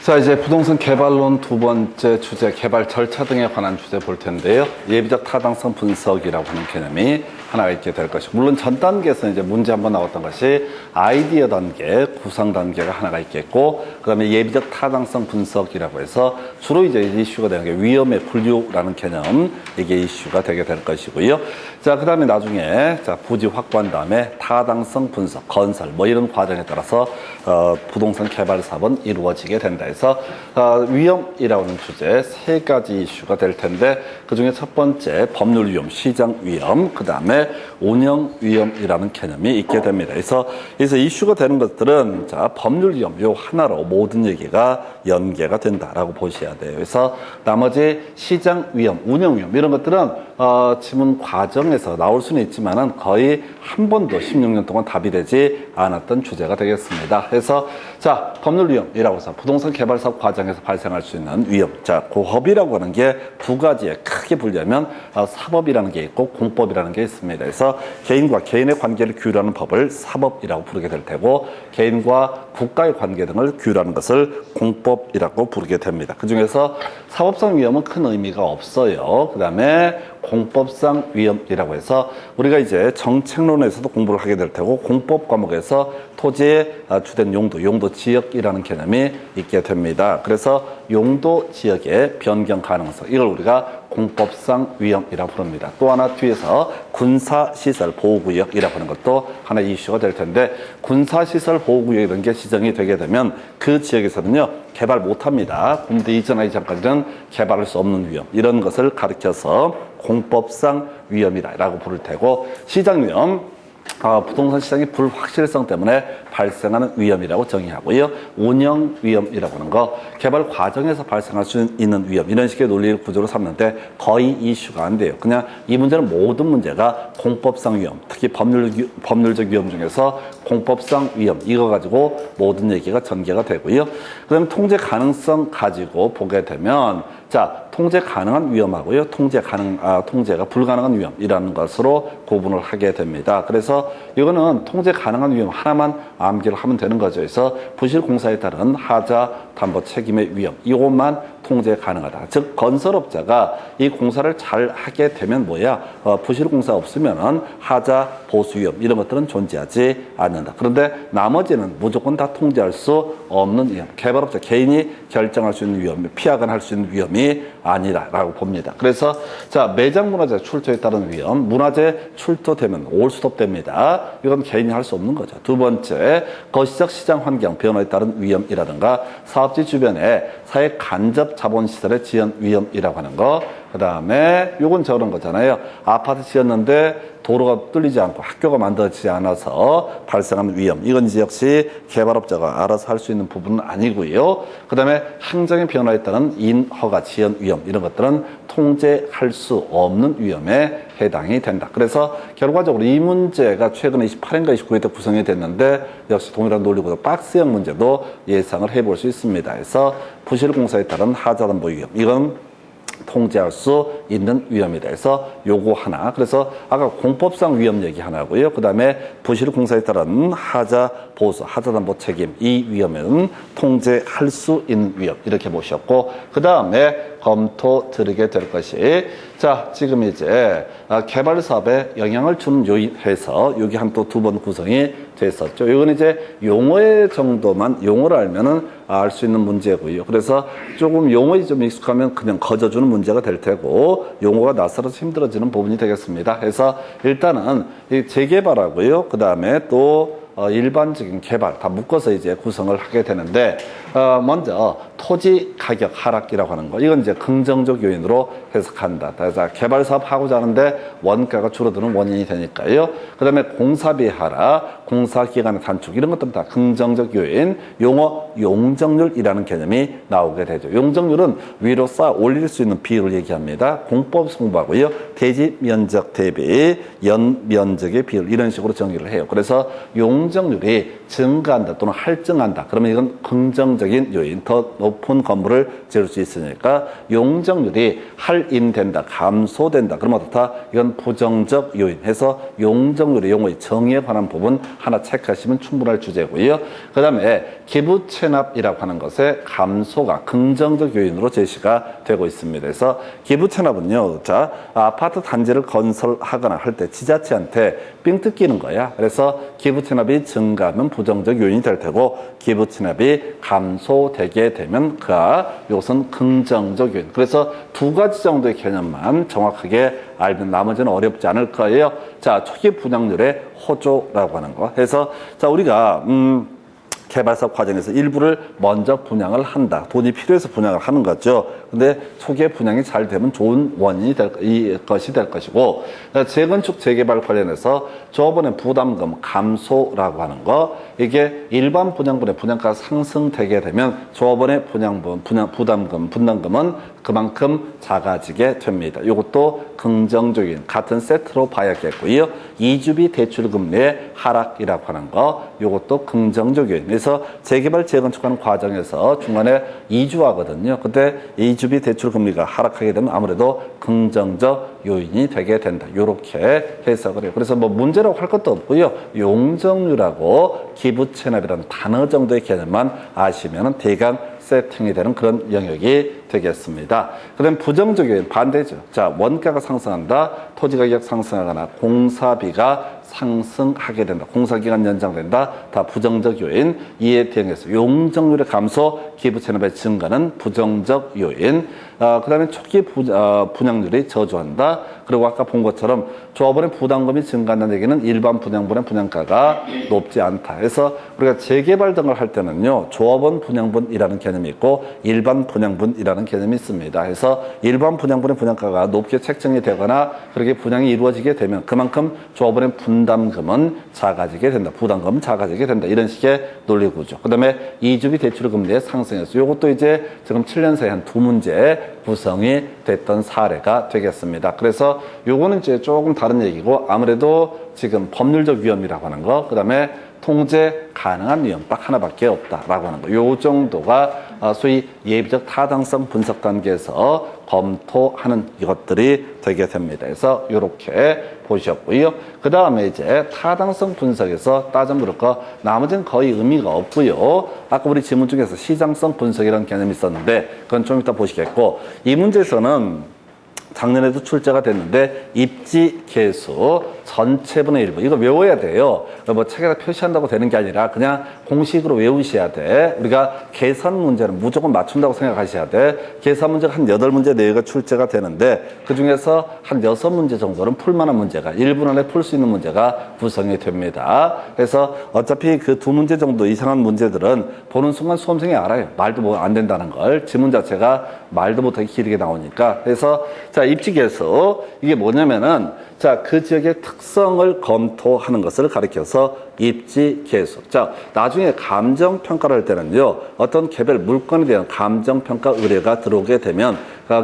자, 이제 부동산 개발론 두 번째 주제, 개발 절차 등에 관한 주제 볼 텐데요. 예비적 타당성 분석이라고 하는 개념이 하나가 있게 될 것이고, 물론 전 단계에서 이제 문제 한번 나왔던 것이 아이디어 단계, 구상 단계가 하나가 있겠고, 그 다음에 예비적 타당성 분석이라고 해서 주로 이제 이슈가 되는 게 위험의 분류라는 개념, 이게 이슈가 되게 될 것이고요. 자, 그 다음에 나중에, 자, 부지 확보한 다음에 타당성 분석, 건설, 뭐 이런 과정에 따라서, 부동산 개발 사업은 이루어지게 된다 해서, 위험이라고 하는 주제 세 가지 이슈가 될 텐데, 그 중에 첫 번째 법률 위험, 시장 위험, 그 다음에 운영 위험이라는 개념이 있게 됩니다. 그래서 이슈가 되는 것들은, 자, 법률 위험, 요 하나로 모든 얘기가 연계가 된다라고 보셔야 돼요. 그래서 나머지 시장 위험, 운영 위험, 이런 것들은, 지문 과정에서 나올 수는 있지만은 거의 한 번도 16년 동안 답이 되지 않았던 주제가 되겠습니다. 그래서, 자, 법률 위험이라고 해서 부동산 개발 사업 과정에서 발생할 수 있는 위험. 자, 고법이라고 하는 게 두 가지에 크게 분류하면, 사법이라는 게 있고 공법이라는 게 있습니다. 그래서 개인과 개인의 관계를 규율하는 법을 사법이라고 부르게 될 테고, 개인과 국가의 관계 등을 규율하는 것을 공법이라고 부르게 됩니다. 그 중에서 사법상 위험은 큰 의미가 없어요. 그 다음에 공법상 위험이라고 해서 우리가 이제 정책론에서도 공부를 하게 될 테고, 공법 과목에서 토지의 주된 용도, 용도 지역이라는 개념이 있게 됩니다. 그래서 용도 지역의 변경 가능성, 이걸 우리가 공법상 위험이라고 부릅니다. 또 하나 뒤에서 군사시설 보호구역이라고 하는 것도 하나 이슈가 될 텐데, 군사시설 보호구역 이런 게 지정이 되게 되면 그 지역에서는요, 개발 못합니다. 군대 이전하기 전까지는 개발할 수 없는 위험, 이런 것을 가리켜서 공법상 위험이라고 부를 테고, 시장 위험, 부동산 시장의 불확실성 때문에 발생하는 위험이라고 정의하고요. 운영 위험이라고 하는 거, 개발 과정에서 발생할 수 있는 위험, 이런 식의 논리 구조로 삼는데 거의 이슈가 안 돼요. 그냥 이 문제는 모든 문제가 공법상 위험, 특히 법률적 위험 중에서 공법상 위험, 이거 가지고 모든 얘기가 전개가 되고요. 그 다음에 통제 가능성 가지고 보게 되면, 자, 통제 가능한 위험하고요, 통제가 불가능한 위험이라는 것으로 구분을 하게 됩니다. 그래서 이거는 통제 가능한 위험 하나만 암기를 하면 되는 거죠. 그래서 부실 공사에 따른 하자 담보 책임의 위험, 이것만 통제 가능하다. 즉, 건설업자가 이 공사를 잘 하게 되면 부실 공사 없으면은 하자 보수 위험, 이런 것들은 존재하지 않는다. 그런데 나머지는 무조건 다 통제할 수 없는 위험, 개발업자 개인이 결정할 수 있는 위험, 피하거나 할 수 있는 위험이 아니라라고 봅니다. 그래서, 자, 매장 문화재 출토에 따른 위험, 문화재 출토되면 올스톱됩니다. 이건 개인이 할 수 없는 거죠. 두 번째, 거시적 시장 환경 변화에 따른 위험이라든가 사업지 주변에 사회 간접 자본시설의 지연 위험이라고 하는 거, 그 다음에 요건 저런 거잖아요. 아파트 지었는데 도로가 뚫리지 않고 학교가 만들어지지 않아서 발생하는 위험, 이건 역시 개발업자가 알아서 할 수 있는 부분은 아니고요. 그 다음에 행정의 변화에 따른 인허가 지연 위험, 이런 것들은 통제할 수 없는 위험에 해당이 된다. 그래서 결과적으로 이 문제가 최근에 28인가 29회 때 구성이 됐는데, 역시 동일한 논리구조 박스형 문제도 예상을 해볼 수 있습니다. 그래서 부실 공사에 따른 하자담보 위험, 이건 통제할 수 있는 위험이다. 그래서 요거 하나. 그래서 아까 공법상 위험 얘기 하나고요. 그 다음에 부실 공사에 따른 하자 보수, 하자담보 책임, 이 위험은 통제할 수 있는 위험, 이렇게 보셨고, 그 다음에 검토 드리게 될 것이, 자, 지금 이제 개발 사업에 영향을 주는 요인해서 여기 한 또 두 번 구성이 됐었죠. 이건 이제 용어의 정도만, 용어를 알면은 알 수 있는 문제고요. 그래서 조금 용어에 좀 익숙하면 그냥 거저주는 문제가 될 테고, 용어가 낯설어서 힘들어지는 부분이 되겠습니다. 그래서 일단은 이 재개발하고요, 그 다음에 또 일반적인 개발 다 묶어서 이제 구성을 하게 되는데, 먼저 토지 가격 하락이라고 하는 거, 이건 이제 긍정적 요인으로 해석한다. 그래서 개발 사업 하고자 하는데 원가가 줄어드는 원인이 되니까요. 그 다음에 공사비 하락, 공사 기간의 단축, 이런 것들은 다 긍정적 요인, 용어 용적률이라는 개념이 나오게 되죠. 용적률은 위로 쌓아 올릴 수 있는 비율을 얘기합니다. 공법 승부하고요, 대지 면적 대비 연 면적의 비율, 이런 식으로 정의를 해요. 그래서 용적률이 증가한다 또는 할증한다, 그러면 이건 긍정적인 요인, 더 높은 건물을 지을 수 있으니까 용적률이 할인된다, 감소된다. 그러면 어떻다? 이건 부정적 요인 해서 용적률의 용어의 정의에 관한 부분 하나 체크하시면 충분할 주제고요. 그 다음에 기부 체납이라고 하는 것의 감소가 긍정적 요인으로 제시가 되고 있습니다. 그래서 기부 체납은요, 자, 아파트 단지를 건설하거나 할 때 지자체한테 삥 뜯기는 거야. 그래서 기부 체납이 증가하면 부정적 요인이 될 테고 기부 체납이 감소되게 되면 이것은 긍정적 요인. 그래서 두 가지 정도의 개념만 정확하게 알면 나머지는 어렵지 않을 거예요. 자, 초기 분양률의 호조라고 하는 거. 해서 자, 우리가 개발사업 과정에서 일부를 먼저 분양을 한다. 돈이 필요해서 분양을 하는 거죠. 근데 초기에 분양이 잘 되면 좋은 원인이 것이 될 것이고, 재건축 재개발 관련해서 조합원의 부담금 감소라고 하는 거, 이게 일반 분양분의 분양가가 상승되게 되면 조합원의 분담금은 그만큼 작아지게 됩니다. 이것도 긍정적인 같은 세트로 봐야겠고요. 이주비 대출금리의 하락이라고 하는 거, 이것도 긍정적인. 그래서 재개발 재건축하는 과정에서 중간에 이주하거든요. 근데 이주비 대출금리가 하락하게 되면 아무래도 긍정적 요인이 되게 된다. 이렇게 해석을 해요. 그래서 뭐 문제라고 할 것도 없고요. 용적률하고 기부 체납이라는 단어 정도의 개념만 아시면 대강 세팅이 되는 그런 영역이 되겠습니다. 그 다음 부정적 요인 반대죠. 자, 원가가 상승한다. 토지가격 상승하거나 공사비가 상승하게 된다. 공사기간 연장된다. 다 부정적 요인. 이에 대응해서 용적률의 감소, 기부 체납의 증가는 부정적 요인. 그 다음에 초기 분양률이 저조한다. 그리고 아까 본 것처럼 조합원의 부담금이 증가한다는 얘기는 일반 분양분의 분양가가 높지 않다. 그래서 우리가 재개발 등을 할 때는요, 조합원 분양분이라는 개념이 있고 일반 분양분이라는 개념이 있습니다. 그래서 일반 분양분의 분양가가 높게 책정이 되거나 그렇게 분양이 이루어지게 되면 그만큼 조합원의 분담금은 작아지게 된다. 부담금은 작아지게 된다. 이런 식의 논리 구조. 그 다음에 이주비 대출 금리의 상승에서 이것도 이제 지금 7년 사이 한 두 문제 구성이 됐던 사례가 되겠습니다. 그래서 요거는 이제 조금 다른 얘기고 아무래도 지금 법률적 위험이라고 하는 거, 그 다음에 통제 가능한 위험 딱 하나밖에 없다라고 하는 거. 요 정도가 소위 예비적 타당성 분석 단계에서 검토하는 이것들이 되게 됩니다. 그래서 이렇게 보셨고요. 그 다음에 이제 타당성 분석에서 따져볼 거 나머지는 거의 의미가 없고요. 아까 우리 지문 중에서 시장성 분석이라는 개념이 있었는데 그건 좀 이따 보시겠고, 이 문제에서는 작년에도 출제가 됐는데 입지 개수 전체분의 일부 이거 외워야 돼요. 뭐 책에다 표시한다고 되는 게 아니라 그냥 공식으로 외우셔야 돼. 우리가 계산 문제는 무조건 맞춘다고 생각하셔야 돼. 계산 문제가 한 8문제 내외가 출제가 되는데 그중에서 한 6문제 정도는 풀만한 문제가 1분 안에 풀 수 있는 문제가 구성이 됩니다. 그래서 어차피 그 2문제 정도 이상한 문제들은 보는 순간 수험생이 알아요. 말도 뭐 안 된다는 걸. 지문 자체가 말도 못하게 길게 나오니까. 그래서 자, 입지 개수 이게 뭐냐면은 자, 그 지역의 특성을 검토하는 것을 가리켜서 입지 개수. 자, 나중에 감정평가를 할 때는요, 어떤 개별 물건에 대한 감정평가 의뢰가 들어오게 되면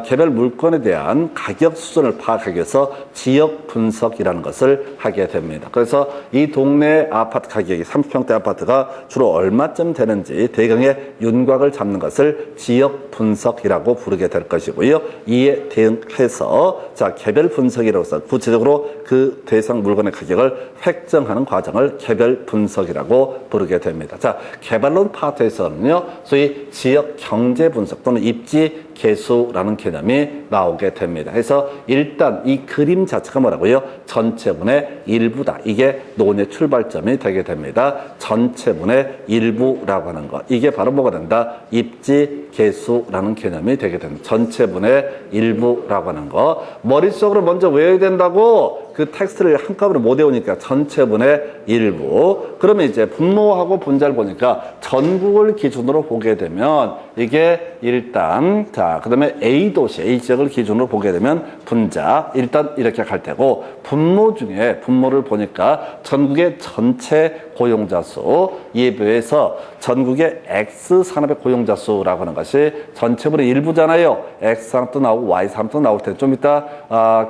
개별 물건에 대한 가격 수준을 파악하기 위해서 지역 분석이라는 것을 하게 됩니다. 그래서 이 동네 아파트 가격이 30평대 아파트가 주로 얼마쯤 되는지 대강의 윤곽을 잡는 것을 지역 분석이라고 부르게 될 것이고요. 이에 대응해서 자, 개별 분석이라고 해서 구체적으로 그 대상 물건의 가격을 획정하는 과정을 개별 분석이라고 부르게 됩니다. 자, 개발론 파트에서는요, 소위 지역 경제 분석 또는 입지 개수라는 개념이 나오게 됩니다. 그래서 일단 이 그림 자체가 뭐라고요? 전체분의 일부다. 이게 논의 출발점이 되게 됩니다. 전체분의 일부라고 하는 것. 이게 바로 뭐가 된다? 입지 개수라는 개념이 되게 됩니다. 전체분의 일부라고 하는 거. 머릿속으로 먼저 외워야 된다고 그 텍스트를 한꺼번에 못 외우니까 전체분의 일부. 그러면 이제 분모하고 분자를 보니까 전국을 기준으로 보게 되면 이게 일단 자, 그 다음에 A도시, A지역을 기준으로 보게 되면 분자 일단 이렇게 갈 테고, 분모 중에 분모를 보니까 전국의 전체 고용자 수, 이에 비해서 전국의 X산업의 고용자 수라고 하는 것이 전체분의 일부잖아요. X산업도 나오고 Y산업도 나올 텐데 좀 이따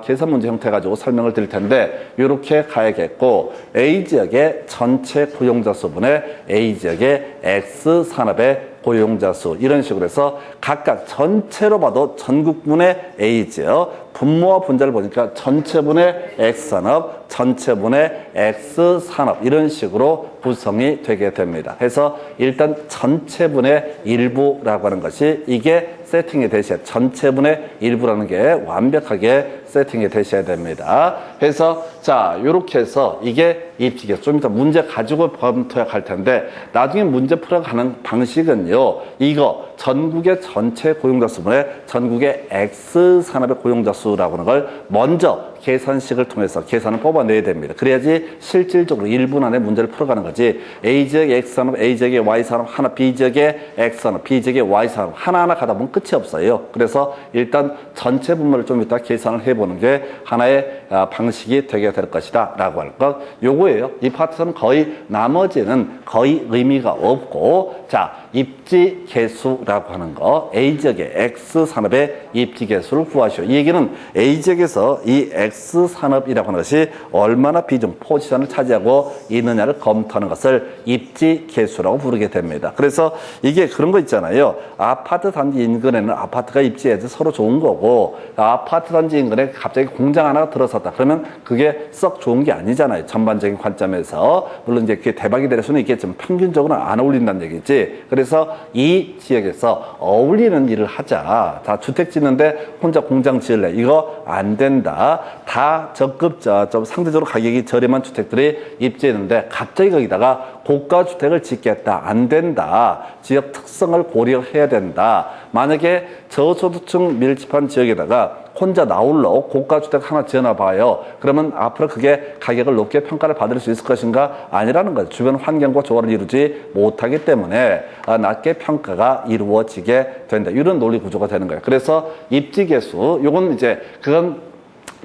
계산 문제 형태 가지고 설명을 드릴 텐데 이렇게 가야겠고, A지역의 전체 고용자 수분의 A지역의 X산업의 고용자 수 이런 식으로 해서 각각 전체로 봐도 전국분의 A죠. 분모와 분자를 보니까 전체분의 X산업, 전체분의 X산업 이런 식으로 구성이 되게 됩니다. 그래서 일단 전체분의 일부라고 하는 것이 이게 세팅이 되셔야 전체분의 일부라는 게 완벽하게 세팅이 되셔야 됩니다. 그래서 자 이렇게 해서 이게 입지계수 좀 이따 문제 가지고 검토할 텐데 나중에 문제 풀어가는 방식은요. 이거 전국의 전체 고용자 수분의 전국의 X산업의 고용자 수라고 하는 걸 먼저 계산식을 통해서 계산을 뽑아내야 됩니다. 그래야지 실질적으로 1분 안에 문제를 풀어가는 거지. A지역의 X산업, A지역의 Y산업 하나, B지역의 X산업, B지역의 Y산업 하나하나 가다 보면 끝이 없어요. 그래서 일단 전체 분모를 좀 이따 계산을 해보는 게 하나의 방식이 되게 될 것이다 라고 할 것. 요거예요. 이 파트에서는 거의 나머지는 거의 의미가 없고 자 입지 개수라고 하는 거 A지역의 X산업의 입지 개수를 구하시오. 이 얘기는 A지역에서 이 X산업이라고 하는 것이 얼마나 비중, 포지션을 차지하고 있느냐를 검토하는 것을 입지 개수라고 부르게 됩니다. 그래서 이게 그런 거 있잖아요. 아파트 단지 인근에는 아파트가 입지해서 서로 좋은 거고 아파트 단지 인근에 갑자기 공장 하나가 들어섰다. 그러면 그게 썩 좋은 게 아니잖아요. 전반적인 관점에서. 물론 이제 그게 대박이 될 수는 있겠지만 평균적으로는 안 어울린다는 얘기지. 그래서 이 지역에서 어울리는 일을 하자. 다 주택 짓는데 혼자 공장 지을래. 이거 안 된다. 다 적급자, 좀 상대적으로 가격이 저렴한 주택들이 입지했는데 갑자기 거기다가 고가 주택을 짓겠다. 안 된다. 지역 특성을 고려해야 된다. 만약에 저소득층 밀집한 지역에다가 혼자 나홀로 고가주택 하나 지어놔 봐요. 그러면 앞으로 그게 가격을 높게 평가를 받을 수 있을 것인가? 아니라는 거죠. 주변 환경과 조화를 이루지 못하기 때문에 낮게 평가가 이루어지게 된다. 이런 논리 구조가 되는 거예요. 그래서 입지계수, 요건 이제 그건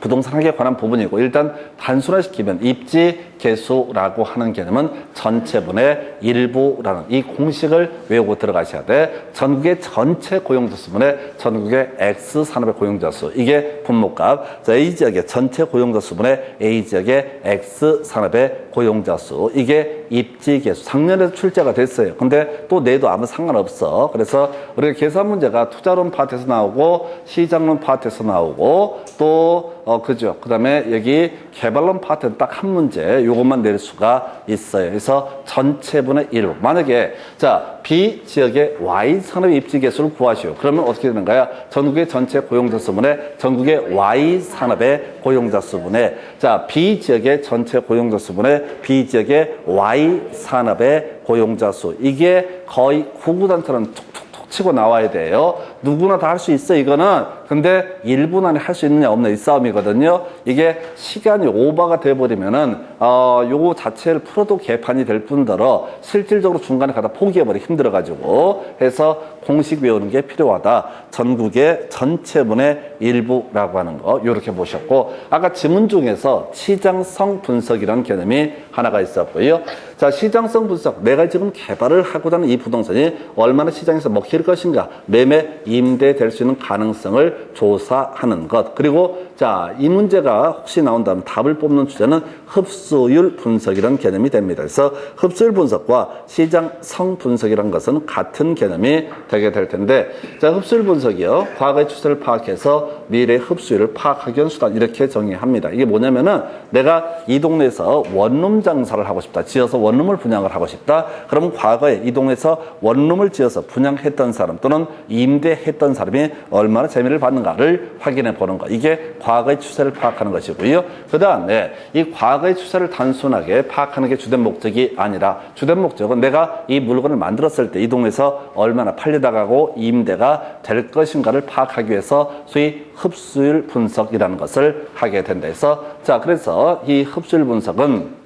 부동산 하기에 관한 부분이고 일단 단순화시키면 입지 개수라고 하는 개념은 전체분의 일부라는 이 공식을 외우고 들어가셔야 돼. 전국의 전체 고용자 수분의 전국의 X산업의 고용자 수 이게 분모값. 자, A지역의 전체 고용자 수분의 A지역의 X산업의 고용자 수 이게 입지 개수. 작년에도 출제가 됐어요. 근데 또 내도 아무 상관없어. 그래서 우리가 계산 문제가 투자론 파트에서 나오고 시장론 파트에서 나오고 또 그죠. 그 다음에 여기 개발론 파트는 딱 한 문제, 요것만 낼 수가 있어요. 그래서 전체분의 1. 만약에, 자, B 지역의 Y 산업의 입지 개수를 구하시오. 그러면 어떻게 되는가요? 전국의 전체 고용자 수분의 전국의 Y 산업의 고용자 수분의 자, B 지역의 전체 고용자 수분의 B 지역의 Y 산업의 고용자 수. 이게 거의 구구단처럼 툭툭 치고 나와야 돼요. 누구나 다 할 수 있어 이거는. 근데 1분 안에 할 수 있느냐 없느냐 이 싸움이거든요. 이게 시간이 오버가 돼버리면은 요거 자체를 풀어도 개판이 될 뿐더러 실질적으로 중간에 가다 포기해버리 힘들어가지고 해서 공식 외우는 게 필요하다. 전국의 전체분의 일부라고 하는 거 요렇게 보셨고 아까 지문 중에서 시장성 분석이라는 개념이 하나가 있었고요. 자, 시장성 분석. 내가 지금 개발을 하고자 하는 이 부동산이 얼마나 시장에서 먹힐 것인가, 매매, 임대될 수 있는 가능성을 조사하는 것. 그리고 자, 이 문제가 혹시 나온다면 답을 뽑는 주제는 흡수율 분석이라는 개념이 됩니다. 그래서 흡수율 분석과 시장성 분석이라는 것은 같은 개념이 되게 될 텐데, 자, 흡수율 분석이요. 과거의 추세를 파악해서 미래의 흡수율을 파악하기 위한 수단 이렇게 정의합니다. 이게 뭐냐면은 내가 이 동네에서 원룸 장사를 하고 싶다. 지어서 원룸을 분양을 하고 싶다. 그러면 과거에 이 동네에서 원룸을 지어서 분양했던 사람 또는 임대했던 사람이 얼마나 재미를 받는가를 확인해 보는 것. 이게 과거의 추세를 파악하는 것이고요. 그 다음에 이 과거의 추세를 단순하게 파악하는 게 주된 목적이 아니라 주된 목적은 내가 이 물건을 만들었을 때 이 동네에서 얼마나 팔려나가고 임대가 될 것인가를 파악하기 위해서 소위 흡수율 분석이라는 것을 하게 된다 해서 자, 그래서 이 흡수율 분석은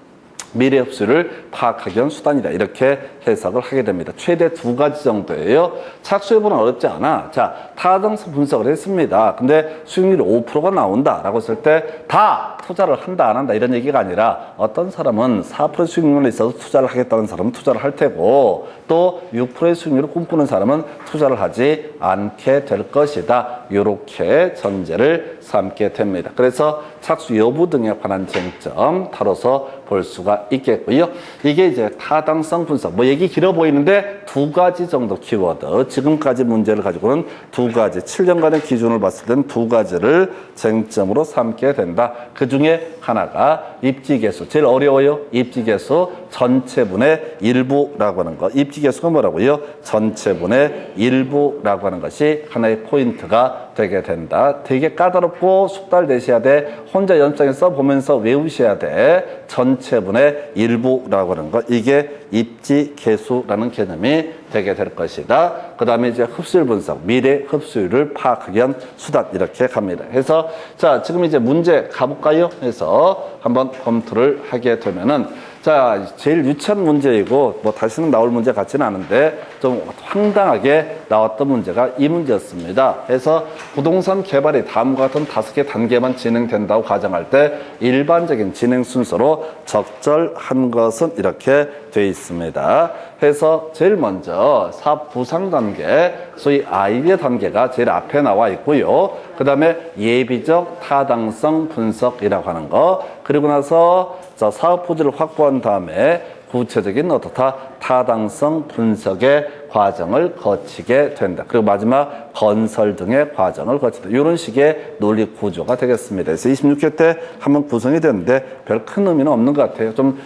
미래 흡수율을 파악하기 위한 수단이다. 이렇게 해석을 하게 됩니다. 최대 2가지 정도예요. 착수여부는 어렵지 않아. 자, 타당성 분석을 했습니다. 근데 수익률이 5%가 나온다라고 했을 때 다 투자를 한다 안 한다 이런 얘기가 아니라 어떤 사람은 4% 수익률이 있어서 투자를 하겠다는 사람은 투자를 할 테고 또 6%의 수익률을 꿈꾸는 사람은 투자를 하지 않게 될 것이다. 이렇게 전제를 삼게 됩니다. 그래서 착수 여부 등에 관한 쟁점 다뤄서 볼 수가 있겠고요. 이게 이제 타당성 분석. 뭐 얘기 길어 보이는데 두 가지 정도 키워드, 지금까지 문제를 가지고는 두 가지, 7년간의 기준을 봤을 때는 두 가지를 쟁점으로 삼게 된다. 그 중에 하나가 입지계수, 제일 어려워요. 입지계수 전체분의 일부라고 하는 거. 입지계수가 뭐라고요? 전체분의 일부라고 하는 것이 하나의 포인트가 되게 된다. 되게 까다롭고 숙달 내셔야 돼. 혼자 연습장에 써보면서 외우셔야 돼. 전체분의 일부라고 하는 거. 이게 입지계수라는 개념이 되게 될 것이다. 그 다음에 이제 흡수율 분석, 미래 흡수율을 파악하기 위한 수단, 이렇게 갑니다. 해서 자, 지금 이제 문제 가볼까요? 해서 한번 검토를 하게 되면은, 자, 제일 유치한 문제이고 뭐 다시는 나올 문제 같지는 않은데 좀 황당하게 나왔던 문제가 이 문제였습니다. 해서 부동산 개발이 다음과 같은 5개 단계만 진행된다고 가정할 때 일반적인 진행 순서로 적절한 것은 이렇게 되어 있습니다. 해서 제일 먼저 사업 부상 단계, 소위 아이디어 단계가 제일 앞에 나와 있고요. 그 다음에 예비적 타당성 분석이라고 하는 거, 그리고 나서 사업 부지를 확보한 다음에 구체적인 어떻다 타당성 분석의 과정을 거치게 된다. 그리고 마지막 건설 등의 과정을 거친다. 이런 식의 논리 구조가 되겠습니다. 그래서 26회 때 한번 구성이 됐는데 별 큰 의미는 없는 것 같아요. 좀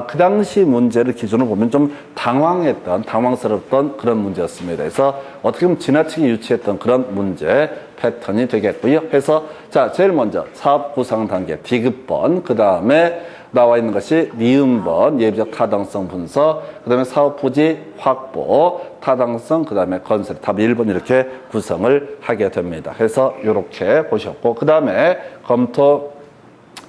그 당시 문제를 기준으로 보면 좀 당황스럽던 그런 문제였습니다. 그래서 어떻게 보면 지나치게 유치했던 그런 문제 패턴이 되겠고요. 해서 자, 제일 먼저 사업 구상 단계 디귿번, 그 다음에 나와 있는 것이 니은번, 예비적 타당성 분석, 그 다음에 사업 부지 확보, 타당성, 그 다음에 건설, 답 1번 이렇게 구성을 하게 됩니다. 해서 이렇게 보셨고, 그 다음에 검토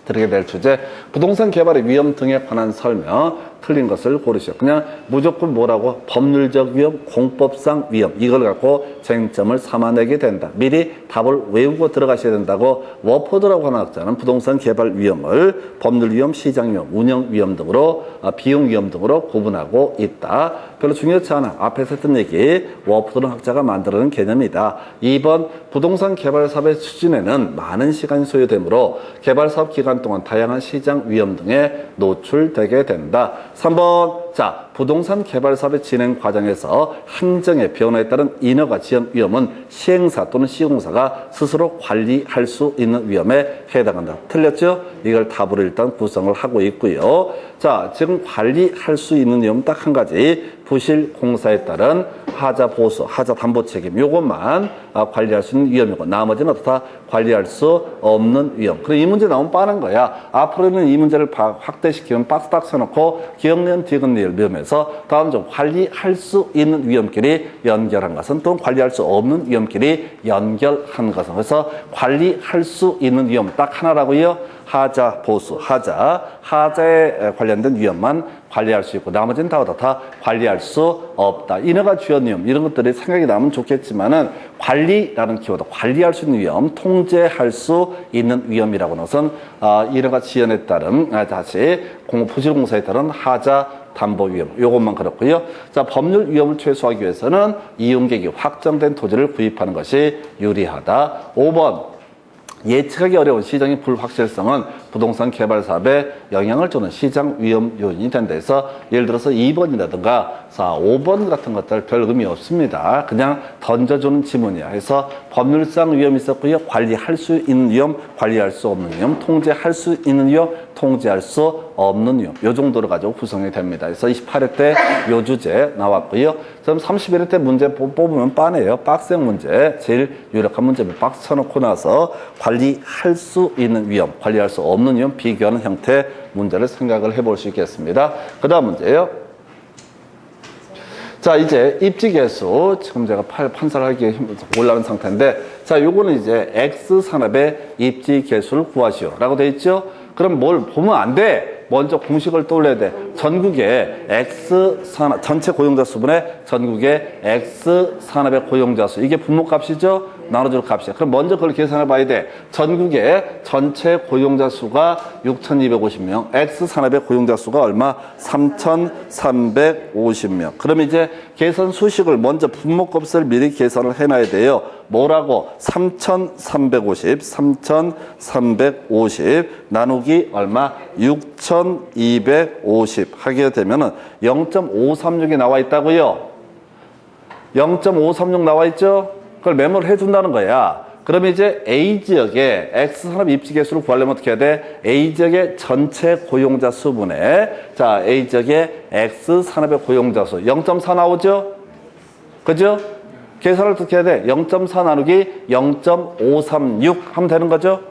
드리게 될 주제, 부동산 개발의 위험 등에 관한 설명, 틀린 것을 고르시오. 그냥 무조건 뭐라고? 법률적 위험, 공법상 위험, 이걸 갖고 쟁점을 삼아내게 된다. 미리 답을 외우고 들어가셔야 된다고. 워포드라고 하는 학자는 부동산 개발 위험을 법률 위험, 시장 위험, 운영 위험 등으로, 비용 위험 등으로 구분하고 있다. 별로 중요치 않아. 앞에서 했던 얘기, 워포드는 학자가 만들어낸 개념이다. 2번, 부동산 개발 사업의 추진에는 많은 시간이 소요되므로 개발 사업 기간 동안 다양한 시장 위험 등에 노출되게 된다. 3번, 자, 부동산 개발 사업의 진행 과정에서 한정의 변화에 따른 인허가 지연 위험은 시행사 또는 시공사가 스스로 관리할 수 있는 위험에 해당한다. 틀렸죠? 이걸 답으로 일단 구성을 하고 있고요. 자, 지금 관리할 수 있는 위험은 딱 한 가지. 부실 공사에 따른 하자 보수, 하자 담보 책임, 요것만 관리할 수 있는 위험이고, 나머지는 어떻다? 관리할 수 없는 위험. 그래, 이 문제 나오면 빠는 거야. 앞으로는 이 문제를 확대시키면 박스 딱 써놓고 기억니은 디귿니을 배우면서 다음 점 관리할 수 있는 위험끼리 연결한 것은, 또는 관리할 수 없는 위험끼리 연결한 것은. 그래서 관리할 수 있는 위험 딱 하나라고요. 하자 보수, 하자에 관련된 위험만 관리할 수 있고, 나머지는 다 관리할 수 없다. 인허가 주연 위험, 이런 것들이 생각이 나면 좋겠지만은, 관리라는 키워드, 관리할 수 있는 위험, 통제할 수 있는 위험이라고 하는 것은 인허가 지연에 따른, 다시 부실공사에 따른 하자 담보 위험, 요것만 그렇고요. 자, 법률 위험을 최소화하기 위해서는 이용객이 확정된 토지를 구입하는 것이 유리하다. 5번, 예측하기 어려운 시장의 불확실성은 부동산 개발 사업에 영향을 주는 시장 위험 요인이 된다 해서, 예를 들어서 2번이라든가 5번 같은 것들 별 의미 없습니다. 그냥 던져주는 지문이야. 해서 법률상 위험이 있었고요. 관리할 수 있는 위험, 관리할 수 없는 위험, 통제할 수 있는 위험, 통제할 수 없는 위험, 요 정도로 가지고 구성이 됩니다. 그래서 28회 때 요 주제 나왔고요. 그럼 31회 때 문제 뽑으면 빠네요. 박스형 문제, 제일 유력한 문제 박스 쳐놓고 나서 관리할 수 있는 위험, 관리할 수 없는 위험 비교하는 형태의 문제를 생각을 해볼 수 있겠습니다. 그 다음 문제예요. 자, 이제 입지계수, 지금 제가 판사를 하기에 올라온 상태인데, 자, 요거는 이제 X산업의 입지계수를 구하시오 라고 돼 있죠. 그럼 뭘 보면 안 돼. 먼저 공식을 떠올려야 돼. 전국의 X산업, 전체 고용자 수분의 전국의 X산업의 고용자 수, 이게 분모값이죠. 나눠줄 값이야. 그럼 먼저 그걸 계산해 봐야 돼. 전국의 전체 고용자 수가 6,250명, X산업의 고용자 수가 얼마? 3,350명. 그럼 이제 계산 수식을 먼저 분모값을 미리 계산을 해놔야 돼요. 뭐라고? 3,350 나누기 얼마? 6,250. 250 하게 되면은 0.536이 나와 있다고요. 0.536 나와 있죠? 그걸 메모를 해준다는 거야. 그러면 이제 A지역의 X산업 입지계수를 구하려면 어떻게 해야 돼? A지역의 전체 고용자 수분에, 자, A지역의 X산업의 고용자 수 0.4 나오죠? 그죠? 계산을 어떻게 해야 돼? 0.4 나누기 0.536 하면 되는 거죠?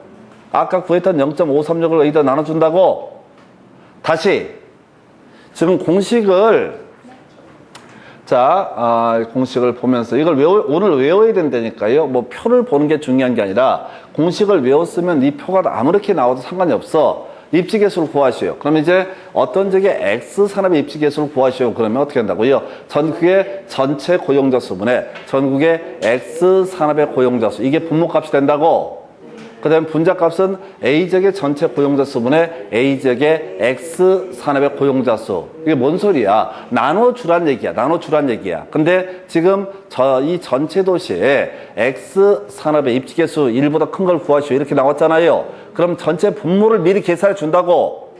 아까 구했던 0.536을 여기다 나눠준다고? 다시 지금 공식을 공식을 보면서 이걸 오늘 외워야 된다니까요. 뭐 표를 보는 게 중요한 게 아니라 공식을 외웠으면 이 표가 아무렇게 나와도 상관이 없어. 입지계수를 구하시오. 그럼 이제 어떤 적의 X산업의 입지계수를 구하시오. 그러면 어떻게 한다고요? 전국의 전체 고용자 수분에 전국의 X산업의 고용자 수. 이게 분모값이 된다고? 그 다음에 분자값은 A지역의 전체 고용자 수분에 A지역의 X산업의 고용자 수. 이게 뭔 소리야? 나눠주란 얘기야. 나눠주란 얘기야. 근데 지금 이 전체 도시에 X산업의 입지계수 1보다 큰 걸 구하시오. 이렇게 나왔잖아요. 그럼 전체 분모를 미리 계산해 준다고.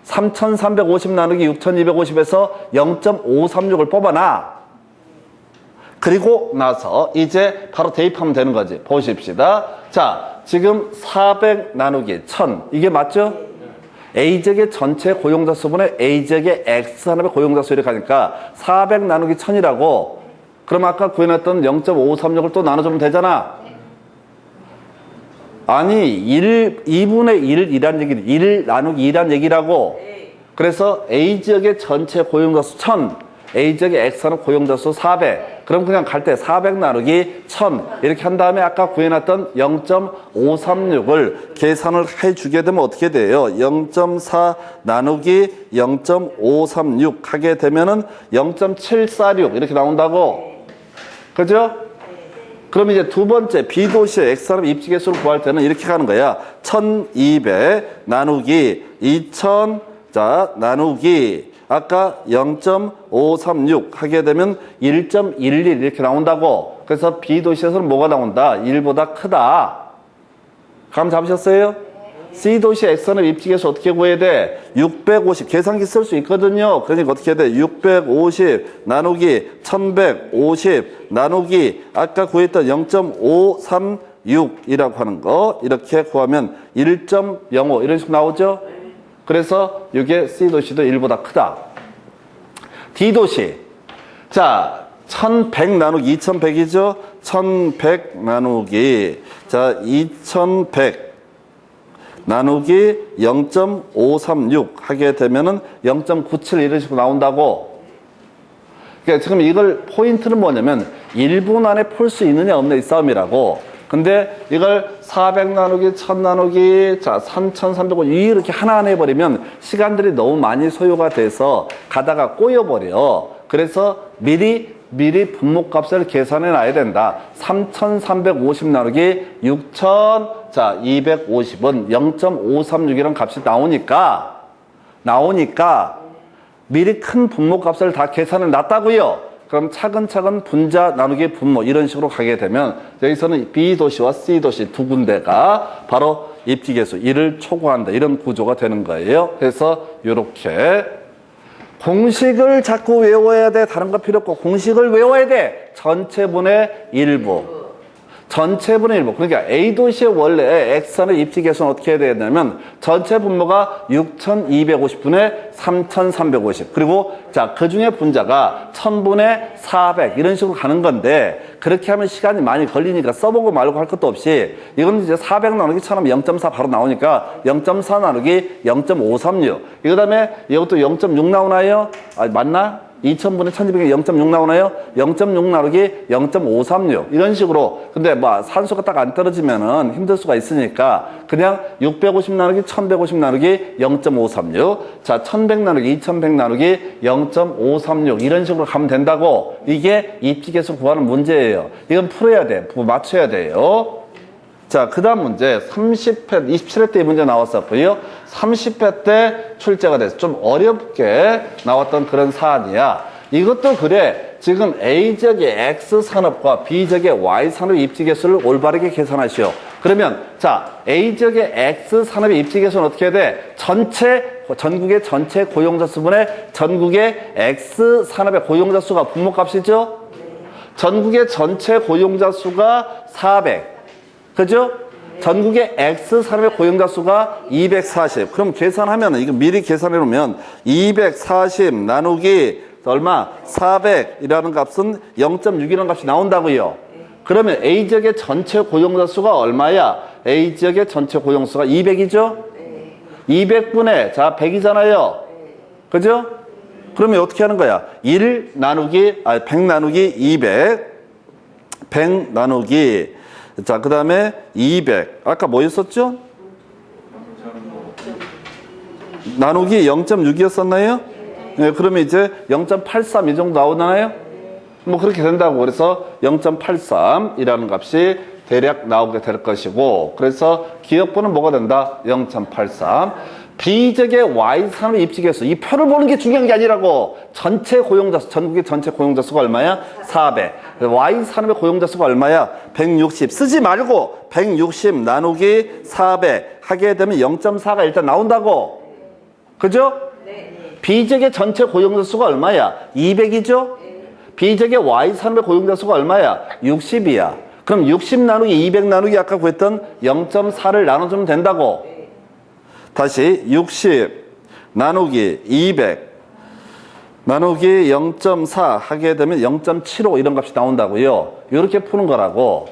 3,350 나누기 6,250에서 0.536을 뽑아놔. 그리고 나서 이제 바로 대입하면 되는 거지. 보십시다. 자, 지금 400 나누기 1000 이게 맞죠? A지역의 전체 고용자 수분에 A지역의 X산업의 고용자 수 이렇게 하니까 400 나누기 1000이라고. 그럼 아까 구해놨던 0.536을 또 나눠주면 되잖아. 아니 2분의 1이란 얘기는 1 나누기 2란 얘기라고. 그래서 A지역의 전체 고용자 수 1000, A지역의 X산업 고용자 수 400. 그럼 그냥 갈 때 400 나누기 1000 이렇게 한 다음에 아까 구해놨던 0.536을 계산을 해주게 되면 어떻게 돼요? 0.4 나누기 0.536 하게 되면은 0.746 이렇게 나온다고. 그죠? 그럼 이제 두 번째 B도시의 X산업 입지계수를 구할 때는 이렇게 가는 거야. 1200 나누기 2000 자 나누기 아까 0.536 하게 되면 1.11 이렇게 나온다고. 그래서 B도시에서는 뭐가 나온다? 1보다 크다. 감 잡으셨어요? C도시 X산업 입지계수 어떻게 구해야 돼? 650 계산기 쓸 수 있거든요. 그러니까 어떻게 해야 돼? 650 나누기 1150 나누기 아까 구했던 0.536이라고 하는 거 이렇게 구하면 1.05 이런 식으로 나오죠? 그래서 이게 C도시도 1보다 크다. D도시. 자, 1100 나누기 2100이죠? 1100 나누기. 자, 2100 나누기 0.536 하게 되면은 0.97 이런 식으로 나온다고. 그러니까 지금 이걸 포인트는 뭐냐면 1분 안에 풀 수 있느냐 없느냐 이 싸움이라고. 근데 이걸 400 나누기 1000 나누기 자 3350 이렇게 하나하나 해버리면 시간들이 너무 많이 소요가 돼서 가다가 꼬여버려. 그래서 미리 분모값을 계산해 놔야 된다. 3350 나누기 6000 자 250은 0.536이라는 값이 나오니까 미리 큰 분모값을 다 계산해 놨다고요. 그럼 차근차근 분자 나누기 분모 이런 식으로 가게 되면 여기서는 B도시와 C도시 두 군데가 바로 입지계수 1을 초과한다. 이런 구조가 되는 거예요. 그래서 이렇게 공식을 자꾸 외워야 돼. 다른 거 필요 없고 공식을 외워야 돼. 전체분의 일부. 전체분의 일부. 그러니까 A도시의 원래 X산업 입지계수는 어떻게 해야 되냐면 전체 분모가 6,250분의 3,350. 그리고 자, 그 중에 분자가 1000분의 400 이런 식으로 가는 건데 그렇게 하면 시간이 많이 걸리니까 써보고 말고 할 것도 없이 이건 이제 400 나누기 1000하면 0.4 바로 나오니까 0.4 나누기 0.536. 이 그다음에 이것도 0.6 나오나요? 아, 맞나? 2000분의 1200에 0.6 나오나요? 0.6 나누기 0.536 이런 식으로. 근데 뭐 산소가 딱 안 떨어지면은 힘들 수가 있으니까 그냥 650 나누기 1150 나누기 0.536 자 1100 나누기 2100 나누기 0.536 이런 식으로 가면 된다고. 이게 입지계수 구하는 문제예요. 이건 풀어야 돼. 맞춰야 돼요. 자, 그 다음 문제 30회, 27회 때 이 문제 나왔었고요. 30회 때 출제가 돼서 좀 어렵게 나왔던 그런 사안이야. 이것도 그래. 지금 A지역의 X산업과 B지역의 Y산업 입지계수를 올바르게 계산하시오. 그러면 자 A지역의 X산업의 입지계수는 어떻게 해야 돼? 전체 전국의 전체 고용자 수분의 전국의 X 산업의 고용자 수가 분모값이죠? 전국의 전체 고용자 수가 400. 그죠? 전국의 X 산업의 고용자 수가 240. 그럼 계산하면, 이거 미리 계산해 놓으면 240 나누기 얼마? 400이라는 값은 0.6이라는 값이 나온다고요. 그러면 A지역의 전체 고용자 수가 얼마야? A지역의 전체 고용자 수가 200이죠? 200분의, 자, 100이잖아요. 그죠? 그러면 어떻게 하는 거야? 1 나누기, 100 나누기 200. 100 나누기, 자, 그 다음에 200. 아까 뭐였었죠? 나누기 0.6이었었나요? 네, 그러면 이제 0.83 이 정도 나오나요? 뭐 그렇게 된다고. 그래서 0.83이라는 값이 대략 나오게 될 것이고, 그래서 기억분은 뭐가 된다? 0.83. 비적의 Y산업 입지계수. 이 표를 보는 게 중요한 게 아니라고. 전체 고용자 수, 전국의 전체 고용자 수가 얼마야? 400. Y산업의 고용자 수가 얼마야? 160. 쓰지 말고 160 나누기 400 하게 되면 0.4가 일단 나온다고. 그죠? 비적의 전체 고용자 수가 얼마야? 200이죠? 비적의 Y산업의 고용자 수가 얼마야? 60이야. 그럼 60 나누기 200 나누기 아까 구했던 0.4를 나눠주면 된다고. 다시 60 나누기 200 나누기 0.4 하게 되면 0.75 이런 값이 나온다고요. 이렇게 푸는 거라고.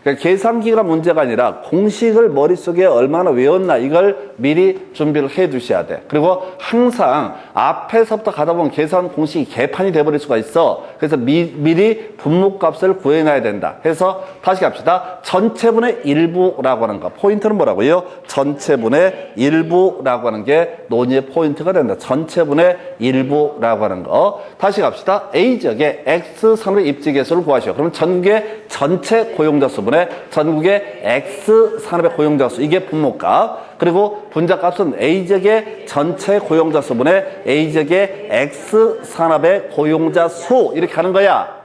그러니까 계산기가 문제가 아니라 공식을 머릿속에 얼마나 외웠나 이걸 미리 준비를 해 두셔야 돼. 그리고 항상 앞에서부터 가다 보면 계산 공식이 개판이 돼버릴 수가 있어. 그래서 미리 분모값을 구해놔야 된다. 해서 다시 갑시다. 전체분의 일부라고 하는 거. 포인트는 뭐라고요? 전체분의 일부라고 하는 게 논의의 포인트가 된다. 전체분의 일부라고 하는 거. 다시 갑시다. A지역의 X산업의 입지계수를 구하시오. 그러면 전국의 전체 고용자 수분 전국의 X산업의 고용자 수, 이게 분모값. 그리고 분자값은 A지역의 전체 고용자 수분의 A지역의 X산업의 고용자 수, 이렇게 하는 거야.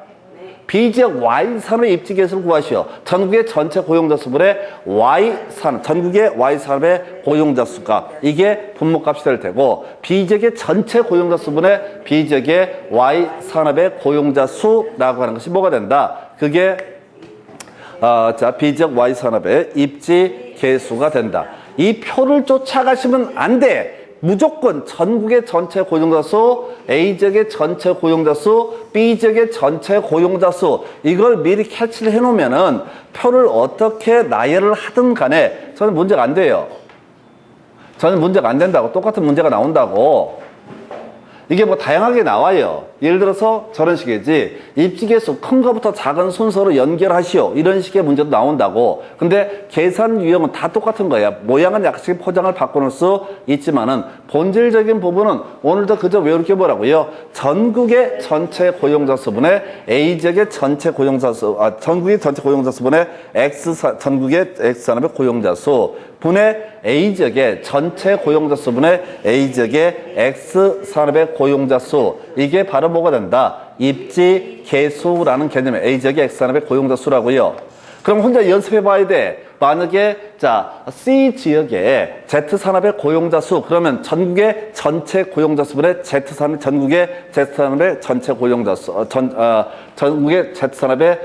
B지역 Y산업의 입지계수를 구하시오. 전국의 전체 고용자 수분의 Y산업, 전국의 Y산업의 고용자 수가, 이게 분모값이 될 테고, B지역의 전체 고용자 수분의 B지역의 Y산업의 고용자 수라고 하는 것이 뭐가 된다? 그게 자, B지역 Y산업의 입지 계수가 된다. 이 표를 쫓아가시면 안 돼. 무조건 전국의 전체 고용자 수, A지역의 전체 고용자 수, B지역의 전체 고용자 수, 이걸 미리 캐치를 해놓으면은 표를 어떻게 나열을 하든 간에 저는 문제가 안 돼요. 저는 문제가 안 된다고. 똑같은 문제가 나온다고. 이게 뭐 다양하게 나와요. 예를 들어서 저런 식이지. 입지계수 큰 거부터 작은 순서로 연결하시오. 이런 식의 문제도 나온다고. 근데 계산 유형은 다 똑같은 거야. 모양은 약간씩 포장을 바꿔놓을 수 있지만은 본질적인 부분은 오늘도 그저 외울 게 뭐라고요? 전국의 전체 고용자 수분의 A지역의 전체 고용자 수, 전국의 전체 고용자 수분의 전국의 X산업의 고용자 수 분의 A지역의 전체 고용자 수분의 A지역의 X산업의 고용자 수, 이게 바로 뭐가 된다? 입지 계수라는 개념의 A지역의 X산업의 고용자 수라고요. 그럼 혼자 연습해 봐야 돼. 만약에 자 C지역의 Z산업의 고용자 수, 그러면 전국의 전체 고용자 수분의 Z산업, 전국의 Z산업의 전체 고용자 수, 전국의 Z산업의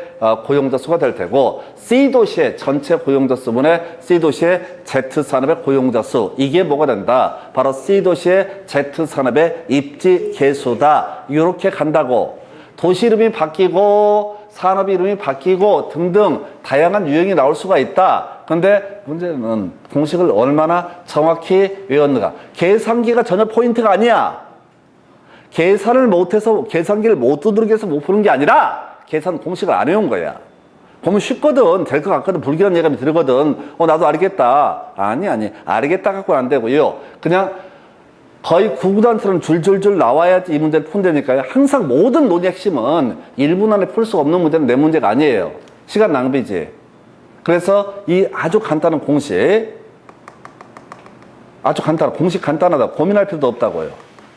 고용자 수가 될 테고, C도시의 전체 고용자 수분의 C도시의 Z산업의 고용자 수, 이게 뭐가 된다? 바로 C도시의 Z산업의 입지 계수다. 이렇게 간다고. 도시 이름이 바뀌고 산업 이름이 바뀌고 등등 다양한 유형이 나올 수가 있다. 그런데 문제는 공식을 얼마나 정확히 외웠는가. 계산기가 전혀 포인트가 아니야. 계산을 못해서, 계산기를 못 두드리게 해서 못 푸는 게 아니라 계산 공식을 안 외운 거야. 보면 쉽거든. 될 것 같거든. 불길한 예감이 들거든. 나도 알겠다. 아니. 알겠다 갖고는 안 되고요. 그냥 거의 구구단처럼 줄줄줄 나와야지 이 문제를 푼다니까요. 항상 모든 논의 핵심은 1분 안에 풀 수 없는 문제는 내 문제가 아니에요. 시간 낭비지. 그래서 이 아주 간단한 공식, 아주 간단한, 공식 간단하다. 고민할 필요도 없다고요.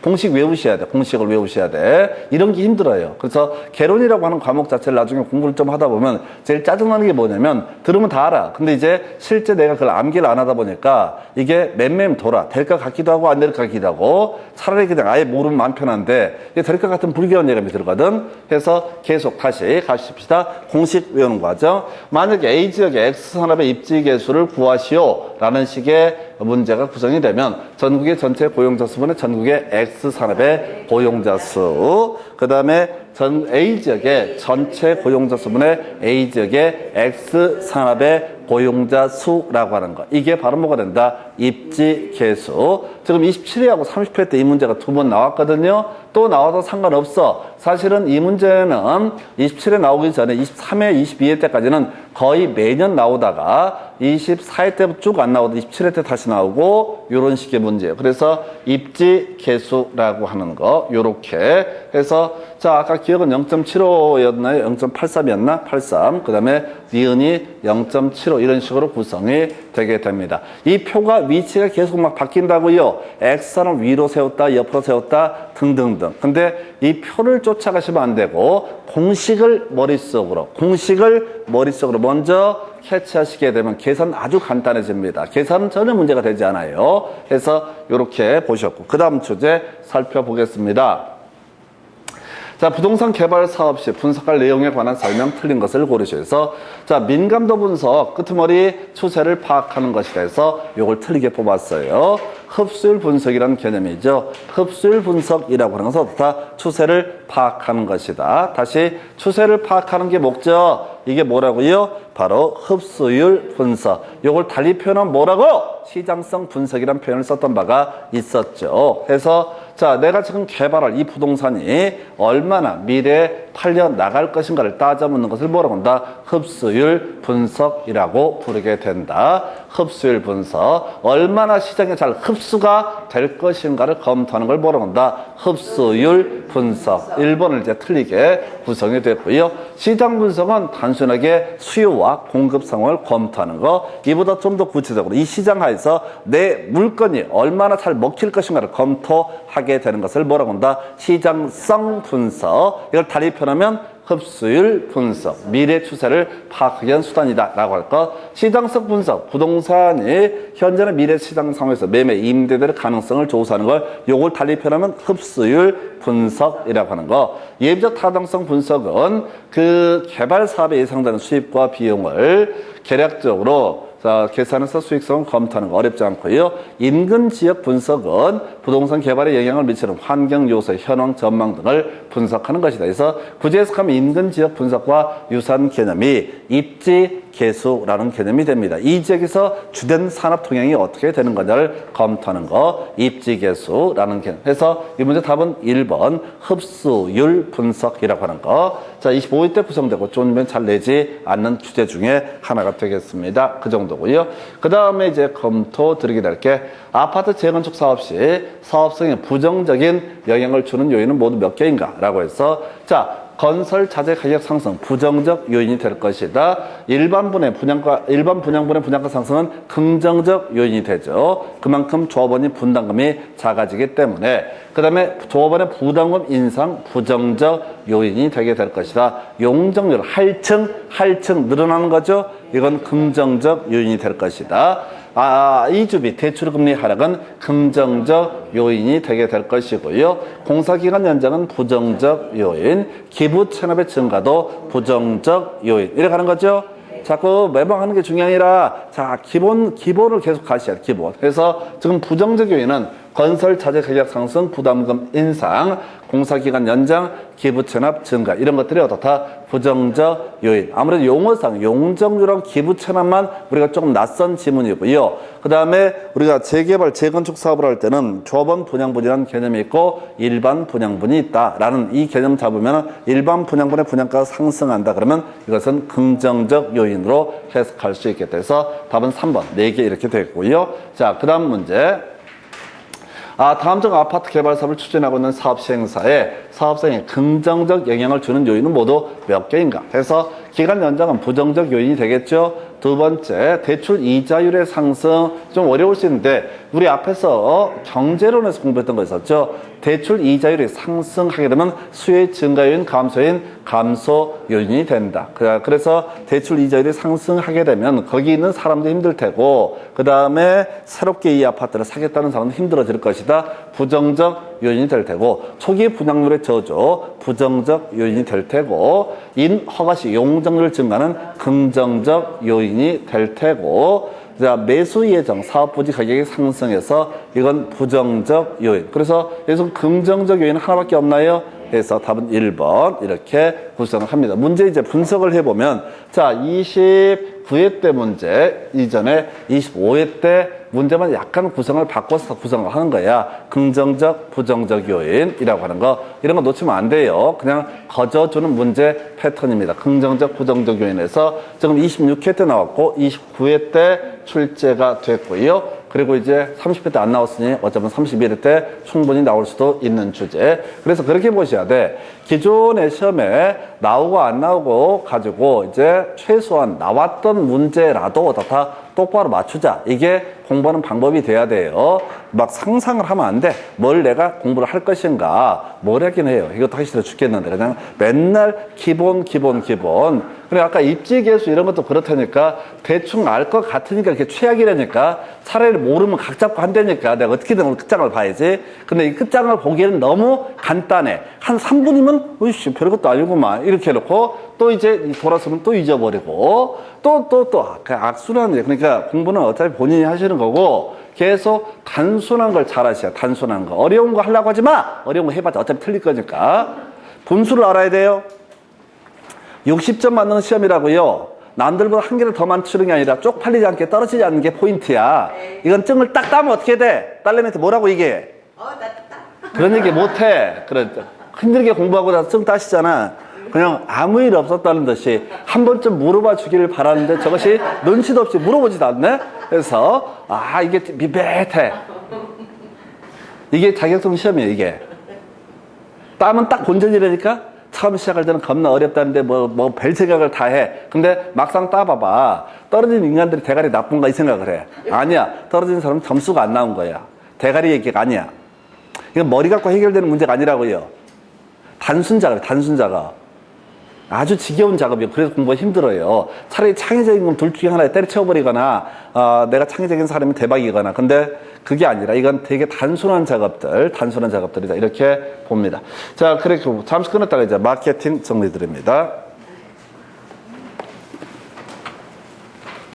공식 외우셔야 돼. 공식을 외우셔야 돼. 이런 게 힘들어요. 그래서 개론이라고 하는 과목 자체를 나중에 공부를 좀 하다 보면 제일 짜증나는 게 뭐냐면 들으면 다 알아. 근데 이제 실제 내가 그걸 암기를 안 하다 보니까 이게 맴맴 돌아. 될 것 같기도 하고 안 될 것 같기도 하고 차라리 그냥 아예 모르면 마음 편한데 이게 될 것 같은 불길한 예감이 들거든. 그래서 계속 다시 가십시다. 공식 외우는 과정. 만약에 A 지역의 X산업의 입지 개수를 구하시오 라는 식의 문제가 구성이 되면 전국의 전체 고용자 수분의 전국의 X산업의 고용자 수, 그 다음에 A 지역의 전체 고용자 수분의 A 지역의 X산업의 고용자 수라고 하는 거. 이게 바로 뭐가 된다? 입지 개수. 지금 27회하고 30회 때 이 문제가 두 번 나왔거든요. 또 나와도 상관없어. 사실은 이 문제는 27회 나오기 전에 23회, 22회 때까지는 거의 매년 나오다가 24회 때부터 쭉 안 나오고 27회 때 다시 나오고 이런 식의 문제예요. 그래서 입지 개수라고 하는 거 요렇게 해서 자 아까 기억은 0.75였나요? 0.83이었나? 83. 그 다음에 니은이 0.75 이런 식으로 구성이 되게 됩니다. 이 표가 위치가 계속 막 바뀐다고요. X선을 위로 세웠다, 옆으로 세웠다 등등등. 근데 이 표를 쫓아가시면 안 되고 공식을 머릿속으로 먼저 캐치하시게 되면 계산 아주 간단해집니다. 계산은 전혀 문제가 되지 않아요. 그래서 이렇게 보셨고 그 다음 주제 살펴보겠습니다. 자, 부동산 개발 사업 시 분석할 내용에 관한 설명 틀린 것을 고르셔서 자, 민감도 분석, 끄트머리 추세를 파악하는 것이라 해서 이걸 틀리게 뽑았어요. 흡수율 분석이라는 개념이죠. 흡수율 분석이라고 하는 것은 어떻다? 추세를 파악하는 것이다. 다시 추세를 파악하는 게 목적. 이게 뭐라고요? 바로 흡수율 분석. 이걸 달리 표현하면 뭐라고? 시장성 분석이라는 표현을 썼던 바가 있었죠. 그래서 자, 내가 지금 개발할 이 부동산이 얼마나 미래에 팔려 나갈 것인가를 따져묻는 것을 뭐라고 한다? 흡수율 분석이라고 부르게 된다. 흡수율 분석. 얼마나 시장에 잘 흡수가 될 것인가를 검토하는 걸 뭐라고 한다? 흡수율 분석. 1번을 이제 틀리게 구성이 됐고요. 시장 분석은 단순하게 수요와 공급 상황을 검토하는 거. 이보다 좀 더 구체적으로 이 시장 하에서 내 물건이 얼마나 잘 먹힐 것인가를 검토하게 되는 것을 뭐라고 한다? 시장성 분석. 이걸 다리 표현하면 흡수율 분석, 미래 추세를 파악하기 위한 수단이다 라고 할 것. 시장성 분석, 부동산이 현재는 미래 시장 상황에서 매매, 임대될 가능성을 조사하는 걸 요걸 달리 표현하면 흡수율 분석이라고 하는 거. 예비적 타당성 분석은 그 개발 사업에 예상되는 수입과 비용을 계략적으로 계산해서 수익성을 검토하는 거 어렵지 않고요. 인근 지역 분석은 부동산 개발에 영향을 미치는 환경 요소, 현황, 전망 등을 분석하는 것이다. 그래서 구제 해석하면 인근 지역 분석과 유사한 개념이 입지 개수라는 개념이 됩니다. 이 지역에서 주된 산업 동향이 어떻게 되는 거냐를 검토하는 거 입지 개수라는 개념. 그래서 이 문제 답은 1번 흡수율 분석이라고 하는 거. 자, 25회 때 구성되고 좀 잘 내지 않는 주제 중에 하나가 되겠습니다. 그 정도고요. 그 다음에 이제 검토 드리게 될 게 아파트 재건축 사업 시 사업성에 부정적인 영향을 주는 요인은 모두 몇 개인가 라고 해서 자, 건설 자재 가격 상승 부정적 요인이 될 것이다. 일반 분양분의 분양가 상승은 긍정적 요인이 되죠. 그만큼 조합원이 분담금이 작아지기 때문에 그 다음에 조합원의 부담금 인상 부정적 요인이 되게 될 것이다. 용적률 할증 늘어나는 거죠. 이건 긍정적 요인이 될 것이다. 이주비 대출금리 하락은 긍정적 요인이 되게 될 것이고요. 공사기간 연장은 부정적 요인, 기부 체납의 증가도 부정적 요인. 이렇게 가는 거죠. 자꾸 매번 하는 게 중요한 게 아니라 자 기본을 계속 가셔야 돼. 기본. 그래서 지금 부정적 요인은 건설 자재 가격 상승, 부담금 인상, 공사기간 연장, 기부 체납 증가 이런 것들이 어떻다? 부정적 요인. 아무래도 용어상 용적률하고 기부 체납만 우리가 조금 낯선 지문이고요. 그 다음에 우리가 재개발, 재건축 사업을 할 때는 조합원 분양분이라는 개념이 있고 일반 분양분이 있다라는 이 개념 잡으면 일반 분양분의 분양가가 상승한다 그러면 이것은 긍정적 요인으로 해석할 수 있게 돼서 답은 3번 4개 이렇게 되겠고요. 자, 그 다음 문제. 다음적 아파트 개발 사업을 추진하고 있는 사업 시행사에 사업성에 긍정적 영향을 주는 요인은 모두 몇 개인가? 그래서 기간 연장은 부정적 요인이 되겠죠. 두 번째, 대출 이자율의 상승 좀 어려울 수 있는데 우리 앞에서 경제론에서 공부했던 거 있었죠. 대출 이자율이 상승하게 되면 수요의 증가 요인, 감소 요인, 감소 요인이 된다. 그래서 대출 이자율이 상승하게 되면 거기 있는 사람도 힘들 테고 그 다음에 새롭게 이 아파트를 사겠다는 사람도 힘들어질 것이다. 부정적 요인이 될 테고 초기 분양률의 저조 부정적 요인이 될 테고 인허가시 용적률 증가는 긍정적 요인이 될 테고 자, 매수 예정, 사업 부지 가격이 상승해서 이건 부정적 요인. 그래서 여기서 긍정적 요인은 하나밖에 없나요? 그래서 답은 1번 이렇게 구성을 합니다. 문제 이제 분석을 해보면 자, 29회 때 문제 이전에 25회 때 문제만 약간 구성을 바꿔서 구성을 하는 거야. 긍정적, 부정적 요인이라고 하는 거. 이런 거 놓치면 안 돼요. 그냥 거저주는 문제 패턴입니다. 긍정적, 부정적 요인에서 지금 26회 때 나왔고 29회 때 출제가 됐고요. 그리고 이제 30회 때 안 나왔으니 어쩌면 31회 때 충분히 나올 수도 있는 주제. 그래서 그렇게 보셔야 돼. 기존의 시험에 나오고 안 나오고 가지고 이제 최소한 나왔던 문제라도 다 똑바로 맞추자. 이게 공부하는 방법이 돼야 돼요. 막 상상을 하면 안 돼. 뭘 내가 공부를 할 것인가. 뭘 하긴 해요. 이것도 하기 싫어 죽겠는데. 그냥 맨날 기본. 그래 아까 입지계수 이런 것도 그렇다니까 대충 알 것 같으니까 이렇게 최악이라니까 차라리 모르면 각 잡고 한다니까 내가 어떻게든 끝장을 봐야지. 근데 이 끝장을 보기에는 너무 간단해. 한 3분이면 으이씨 별것도 아니구만 이렇게 해놓고 또 이제 돌아서면 또 잊어버리고 또 악순환이에요. 그러니까 공부는 어차피 본인이 하시는 거고 계속 단순한 걸 잘 하셔야 단순한 거. 어려운 거 하려고 하지 마. 어려운 거 해봤자 어차피 틀릴 거니까. 분수를 알아야 돼요. 60점 맞는 시험이라고요. 남들보다 한 개를 더 맞추는 게 아니라 쪽팔리지 않게 떨어지지 않는 게 포인트야. 이건 증을 딱 따면 어떻게 돼? 딸내미한테 뭐라고 얘기해? 그런 얘기 못해. 그래. 힘들게 공부하고 나서 증 따시잖아. 그냥 아무 일 없었다는 듯이 한 번쯤 물어봐 주기를 바라는데 저것이 눈치도 없이 물어보지도 않네? 그래서 이게 미비해. 이게 자격증 시험이에요. 이게. 따면 딱 본전이라니까? 처음 시작할 때는 겁나 어렵다는데 별 생각을 다 해. 근데 막상 따봐봐. 떨어진 인간들이 대가리 나쁜가 이 생각을 해. 아니야. 떨어진 사람은 점수가 안 나온 거야. 대가리 얘기가 아니야. 이건 머리 갖고 해결되는 문제가 아니라고요. 단순 작업. 아주 지겨운 작업이에요. 그래서 공부가 힘들어요. 차라리 창의적인 건 둘 중에 하나에 때려쳐버리거나 내가 창의적인 사람이 대박이거나. 근데 그게 아니라 이건 되게 단순한 작업들이다. 이렇게 봅니다. 자, 그렇게 잠시 끊었다가 이제 마케팅 정리 드립니다.